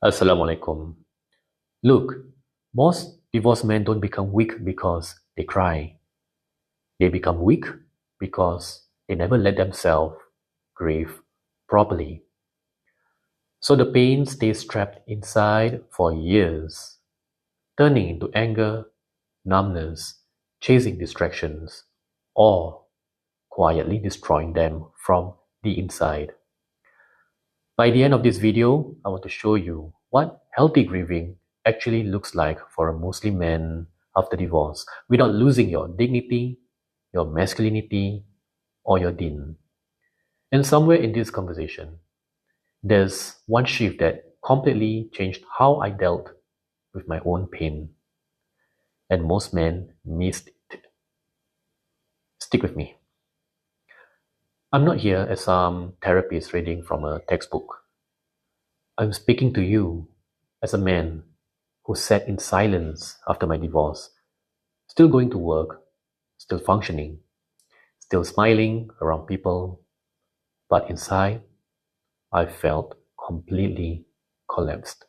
Assalamualaikum. Look, most divorced men don't become weak because they cry. They become weak because they never let themselves grieve properly. So the pain stays trapped inside for years, turning into anger, numbness, chasing distractions, or quietly destroying them from the inside. By the end of this video, I want to show you what healthy grieving actually looks like for a Muslim man after divorce without losing your dignity, your masculinity, or your deen. And somewhere in this conversation, there's one shift that completely changed how I dealt with my own pain. And most men missed it. Stick with me. I'm not here as some therapist reading from a textbook. I'm speaking to you as a man who sat in silence after my divorce, still going to work, still functioning, still smiling around people, but inside, I felt completely collapsed.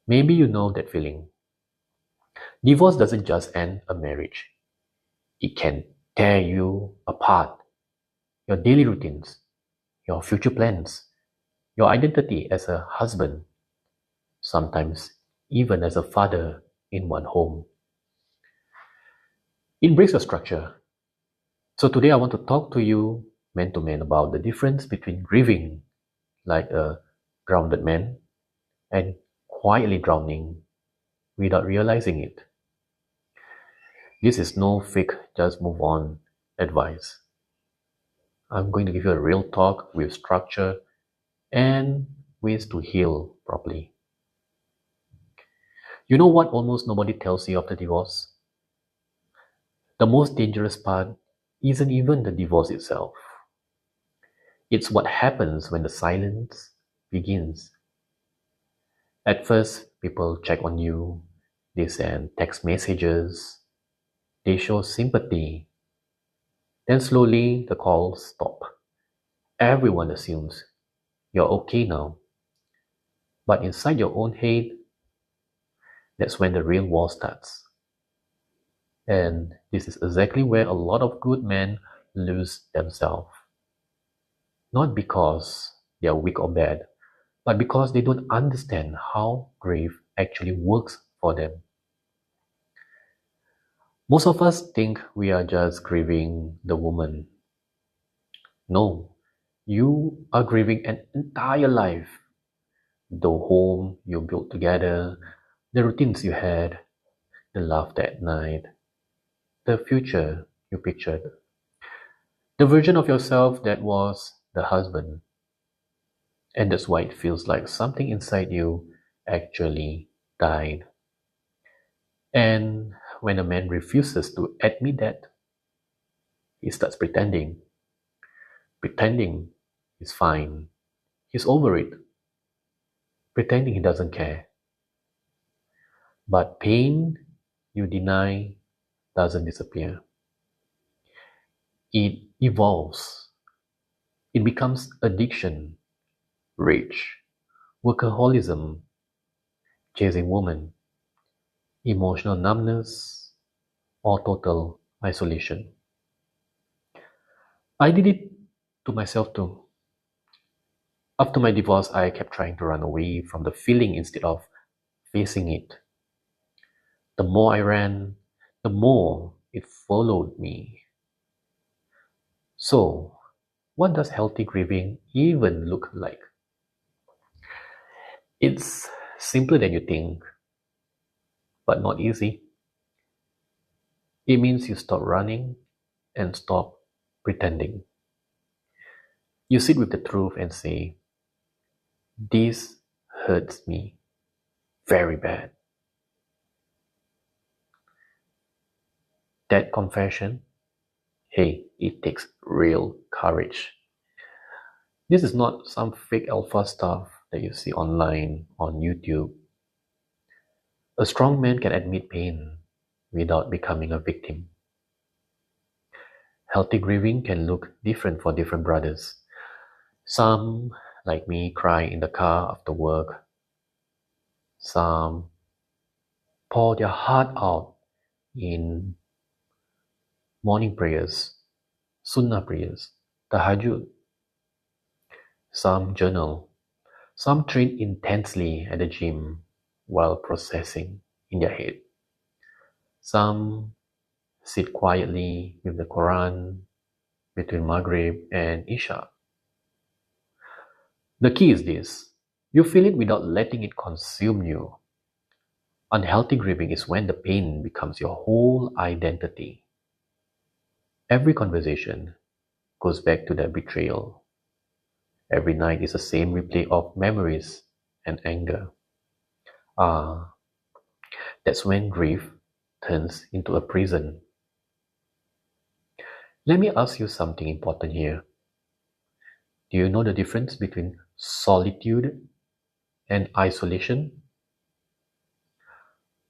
Maybe you know that feeling. Divorce doesn't just end a marriage, it can tear you apart. Your daily routines, your future plans, your identity as a husband, sometimes even as a father in one home. It breaks your structure. So today I want to talk to you man to man about the difference between grieving like a grounded man and quietly drowning without realizing it. This is no fake just move on advice. I'm going to give you a real talk with structure and ways to heal properly. You know what almost nobody tells you after divorce? The most dangerous part isn't even the divorce itself. It's what happens when the silence begins. At first, people check on you, they send text messages, they show sympathy. Then slowly the calls stop. Everyone assumes you're okay now. But inside your own head, that's when the real war starts. And this is exactly where a lot of good men lose themselves. Not because they are weak or bad, but because they don't understand how grief actually works for them. Most of us think we are just grieving the woman. No, you are grieving an entire life. The home you built together, the routines you had, the laughter at night, the future you pictured, the version of yourself that was the husband. And that's why it feels like something inside you actually died. And when a man refuses to admit that, he starts pretending. Pretending he's fine. He's over it. Pretending he doesn't care. But pain you deny doesn't disappear. It evolves. It becomes addiction, rage, workaholism, chasing women, emotional numbness, or total isolation. I did it to myself too. After my divorce, I kept trying to run away from the feeling instead of facing it. The more I ran, the more it followed me. So, what does healthy grieving even look like? It's simpler than you think, but not easy. It means you stop running and stop pretending. You sit with the truth and say, this hurts me very bad. That confession, hey, it takes real courage. This is not some fake alpha stuff that you see online on YouTube. A strong man can admit pain without becoming a victim. Healthy grieving can look different for different brothers. Some like me, cry in the car after work. Some pour their heart out in morning prayers, sunnah prayers, tahajjud. Some journal. Some train intensely at the gym while processing in their head. Some sit quietly with the Quran between Maghrib and Isha. The key is this: you feel it without letting it consume you. Unhealthy grieving is when the pain becomes your whole identity. Every conversation goes back to that betrayal. Every night is the same replay of memories and anger. Ah, that's when grief turns into a prison. Let me ask you something important here. Do you know the difference between solitude and isolation?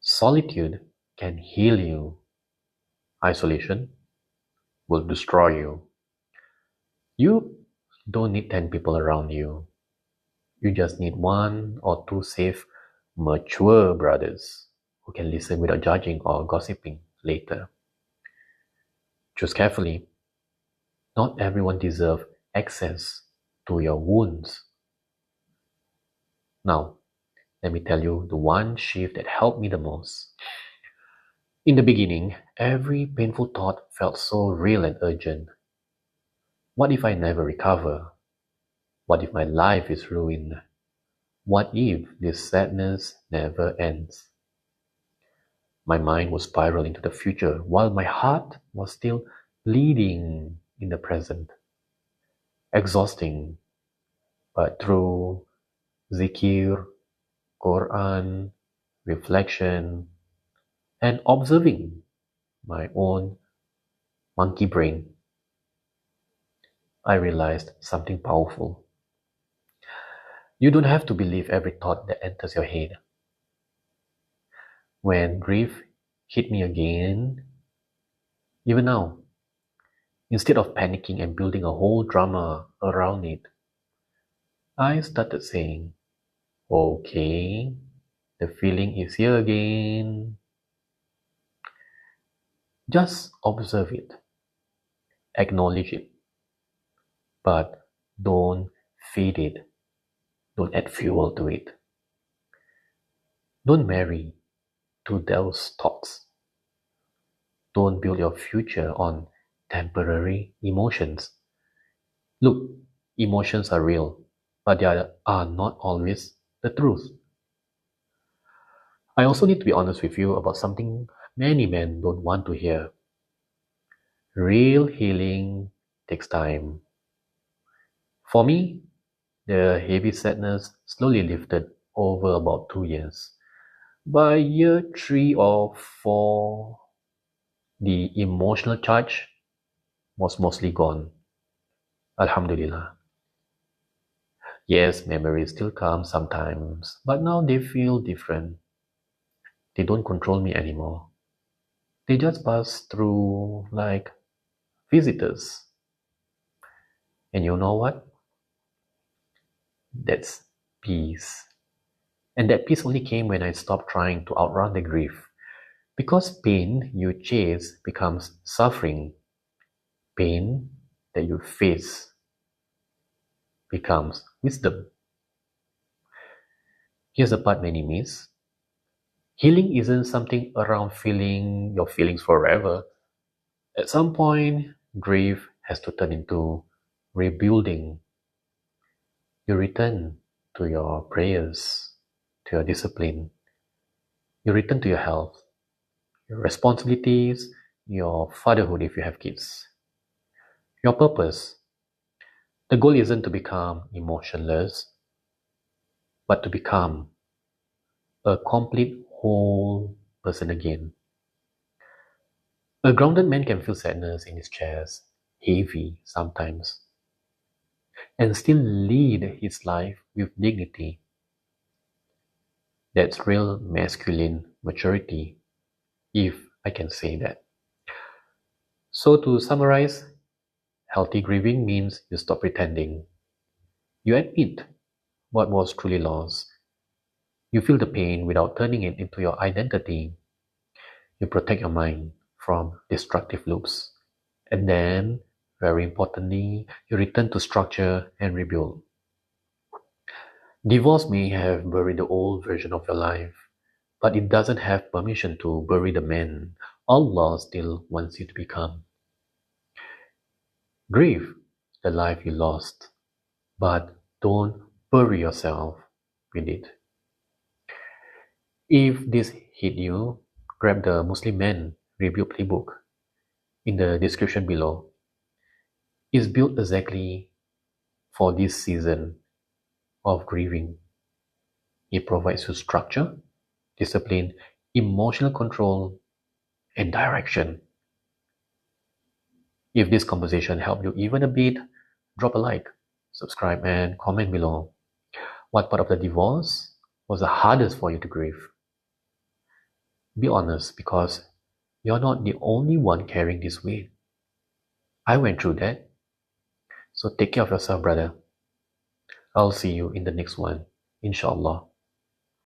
Solitude can heal you. Isolation will destroy you. You don't need 10 people around you. You just need one or two safe, mature brothers who can listen without judging or gossiping later. Choose carefully. Not everyone deserves access to your wounds. Now, let me tell you the one shift that helped me the most. In the beginning, every painful thought felt so real and urgent. What if I never recover? What if my life is ruined? What if this sadness never ends? My mind was spiraling into the future while my heart was still bleeding in the present. Exhausting, but through zikir, Quran, reflection, and observing my own monkey brain, I realized something powerful. You don't have to believe every thought that enters your head. When grief hit me again, even now, instead of panicking and building a whole drama around it, I started saying, okay, the feeling is here again. Just observe it, acknowledge it, but don't feed it. Don't add fuel to it. Don't marry to those thoughts. Don't build your future on temporary emotions. Look, emotions are real, but they are not always the truth. I also need to be honest with you about something many men don't want to hear. Real healing takes time. For me, the heavy sadness slowly lifted over about 2 years. By year 3 or 4, the emotional charge was mostly gone. Alhamdulillah. Yes, memories still come sometimes, but now they feel different. They don't control me anymore. They just pass through like visitors. And you know what? That's peace. And that peace only came when I stopped trying to outrun the grief. Because pain you chase becomes suffering. Pain that you face becomes wisdom. Here's the part many miss. Healing isn't something around feeling your feelings forever. At some point, grief has to turn into rebuilding. You return to your prayers, to your discipline. You return to your health, your responsibilities, your fatherhood if you have kids, your purpose. The goal isn't to become emotionless, but to become a complete whole person again. A grounded man can feel sadness in his chest, heavy sometimes, and still lead his life with dignity. That's real masculine maturity, if I can say that. So, to summarize, healthy grieving means you stop pretending. You admit what was truly lost. You feel the pain without turning it into your identity. You protect your mind from destructive loops. And then, very importantly, you return to structure and rebuild. Divorce may have buried the old version of your life, but it doesn't have permission to bury the man Allah still wants you to become. Grieve the life you lost, but don't bury yourself with it. If this hit you, grab the Muslim Man Review Playbook in the description below. It's built exactly for this season of grieving. It provides you structure, discipline, emotional control, and direction. If this conversation helped you even a bit, drop a like, subscribe, and comment below. What part of the divorce was the hardest for you to grieve? Be honest, because you're not the only one carrying this weight. I went through that. So take care of yourself, brother. I'll see you in the next one, inshallah.